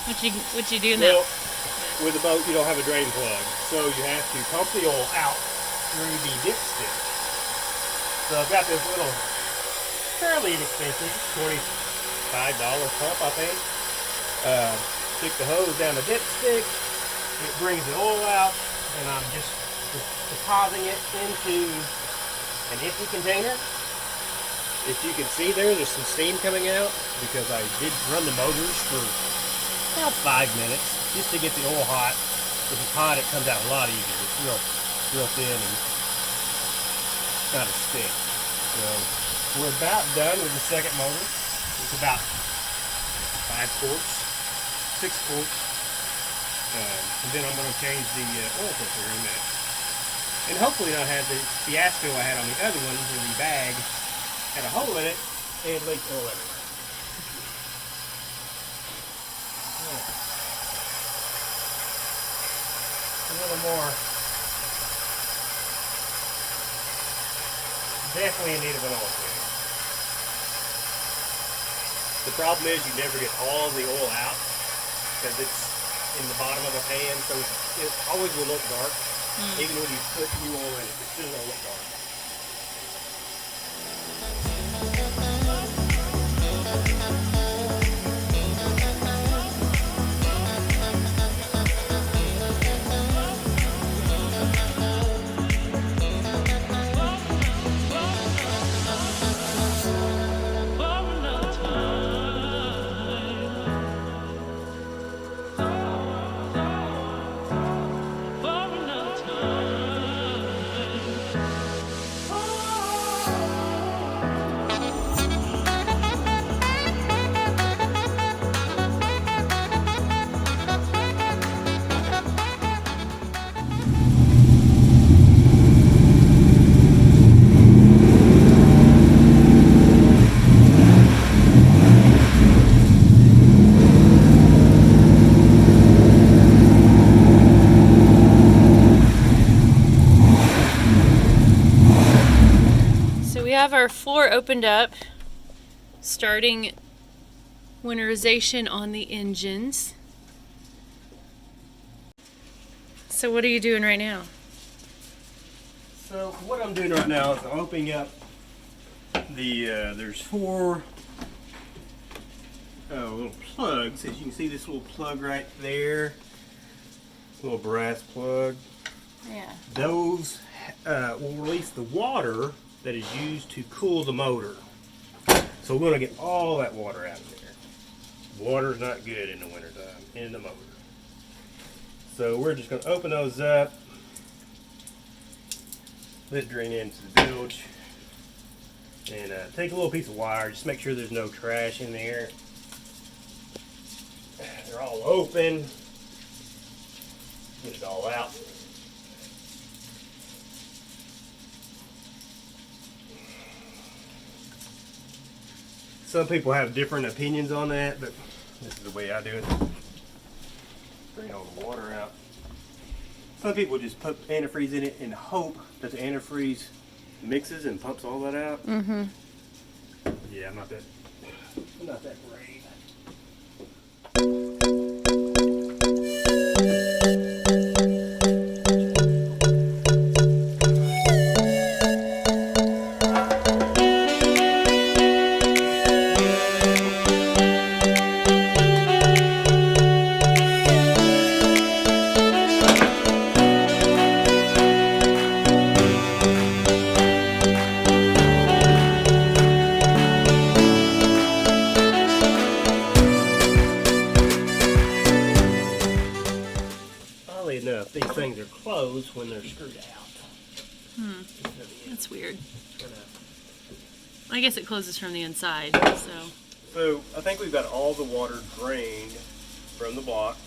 What you do now? Well, with the boat, you don't have a drain plug, so you have to pump the oil out through the dipstick. So I've got this little, fairly inexpensive, $25 pump, I think. Stick the hose down the dipstick. It brings the oil out, and I'm just depositing it into an empty container. If you can see there's some steam coming out because I did run the motors for about 5 minutes just to get the oil hot. If it's hot, it comes out a lot easier. It's real thin and not as thick. So we're about done with the second motor. It's about 5 quarts, 6 quarts. And then I'm going to change the oil filter in a minute. And hopefully not have the fiasco I had on the other one where the bag had a hole in it and leaked oil everywhere. A little more. Definitely in need of an oil change. The problem is you never get all the oil out because it's in the bottom of a pan, so it always will look dark. Even when you put new oil in it, it still will look dark. We have our floor opened up, starting winterization on the engines. So what are you doing right now? So what I'm doing right now is I'm opening up the, there's 4 little plugs. As you can see, this little plug right there, little brass plug. Yeah. Those will release the water that is used to cool the motor. So we're going to get all that water out of there. Water's not good in the wintertime in the motor. So we're just going to open those up, let it drain into the bilge, and take a little piece of wire, just make sure there's no trash in there. They're all open. Get it all out. Some people have different opinions on that, but this is the way I do it. Bring all the water out. Some people just put antifreeze in it and hope that the antifreeze mixes and pumps all that out. Yeah, I'm not that brave. Enough, these things are closed when they're screwed out. That's weird. I guess it closes from the inside, So I think we've got all the water drained from the block,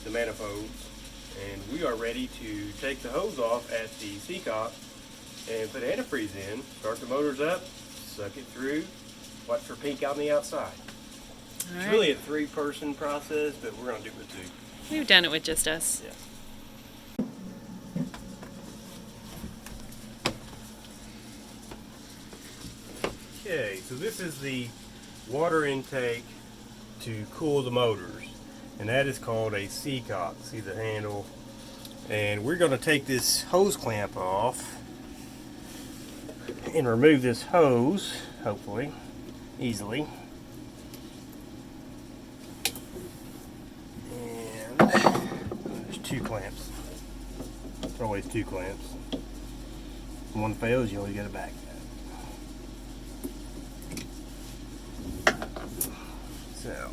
the manifolds, and we are ready to take the hose off at the seacock and put antifreeze in, start the motors up, suck it through, watch for pink on the outside. It's really a 3-person process, but we're going to do it with 2. We've done it with just us. Yeah. Okay, so this is the water intake to cool the motors. and that is called a seacock. See the handle? And we're going to take this hose clamp off and remove this hose, hopefully, easily. And there's 2 clamps. There's always 2 clamps. When one fails, you always get it back. So,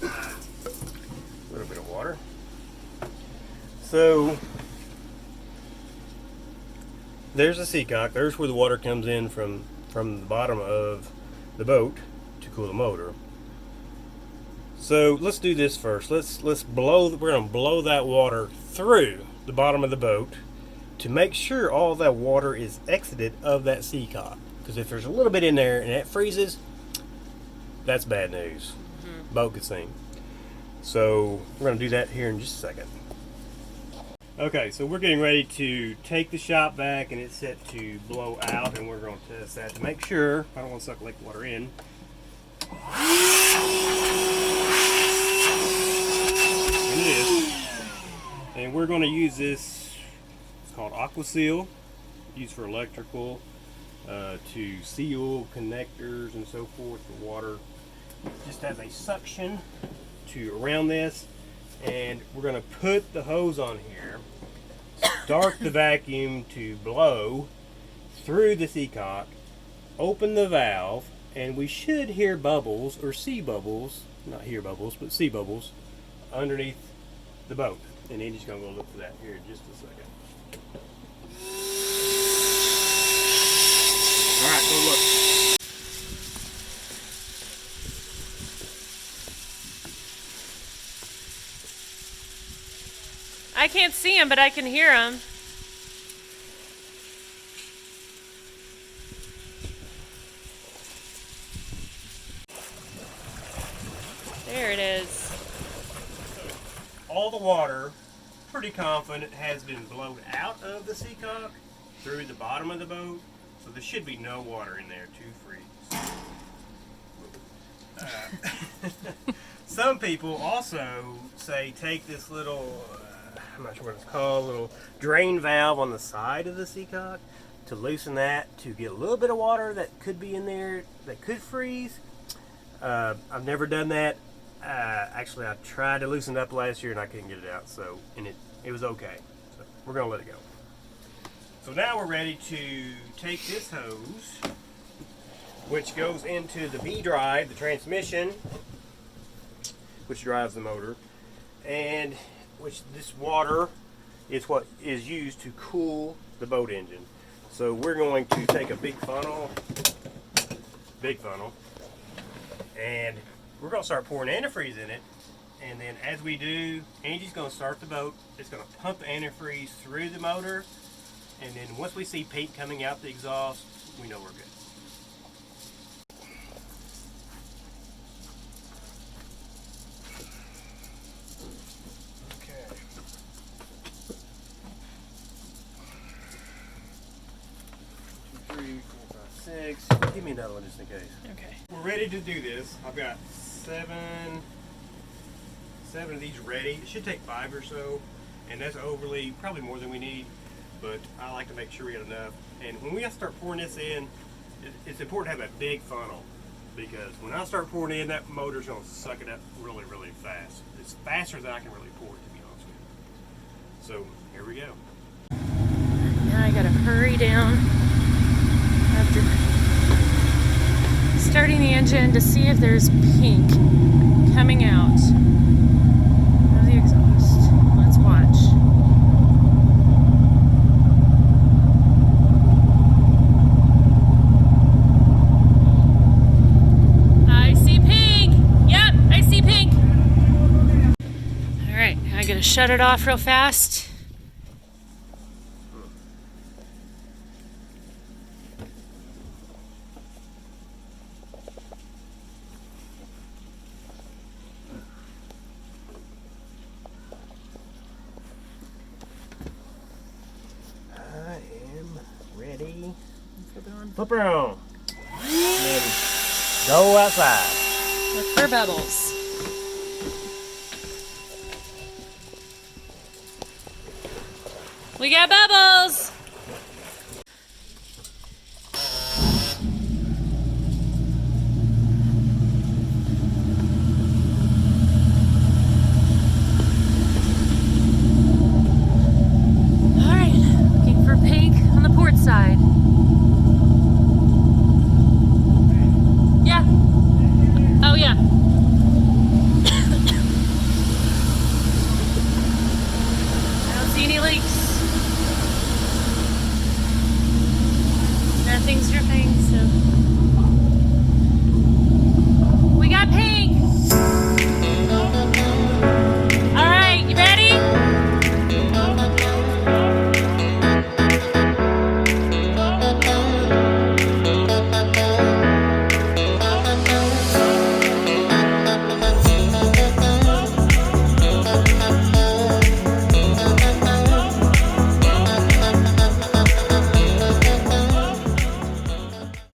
a little bit of water. So, there's the seacock. There's where the water comes in from the bottom of the boat to cool the motor. So let's do this first. Let's blow. We're gonna blow that water through the bottom of the boat to make sure all that water is exited of that seacock. Because if there's a little bit in there and it freezes, that's bad news. Boat could sink. So we're gonna do that here in just a second. Okay, so we're getting ready to take the shop back, and it's set to blow out, and we're going to test that to make sure. I don't want to suck lake water in. And it is. And we're going to use this. It's called Aqua Seal, used for electrical, to seal connectors and so forth for water. It just has a suction to around this. And we're going to put the hose on here, start the vacuum to blow through the seacock, open the valve, and we should hear bubbles or see bubbles, not hear bubbles, but see bubbles underneath the boat. And Andy's going to go look for that here in just a second. All right, go look. I can't see him, but I can hear him. There it is. All the water, pretty confident, has been blown out of the seacock through the bottom of the boat. So there should be no water in there to freeze. Some people also say take this little, I'm not sure what it's called, little drain valve on the side of the seacock to loosen that, to get a little bit of water that could be in there that could freeze. I've never done that. Actually, I tried to loosen it up last year and I couldn't get it out, so and it was okay. So we're gonna let it go. So now we're ready to take this hose, which goes into the B drive, the transmission, which drives the motor, and which this water is what is used to cool the boat engine. So we're going to take a big funnel, and we're going to start pouring antifreeze in it. And then as we do, Angie's going to start the boat. It's going to pump the antifreeze through the motor. And then once we see paint coming out the exhaust, we know we're good. Okay. 2, 3, 4, 5, 6. Give me another one just in case. Okay. We're ready to do this. I've got seven of these ready. It should take 5 or so, and that's probably more than we need, but I like to make sure we get enough. And when we start pouring this in, it's important to have a big funnel, because when I start pouring in, that motor's going to suck it up really, really fast. It's faster than I can really pour it, to be honest with you. So here we go. Now I gotta hurry down after starting the engine to see if there's pink coming out of the exhaust. Let's watch. I see pink! Yep, I see pink! Alright, I gotta shut it off real fast. Flip her on. And then go outside. Look for bubbles. We got bubbles. All right, looking for pink on the port side. Yeah. Oh yeah. I don't see any leaks. Nothing's dripping, so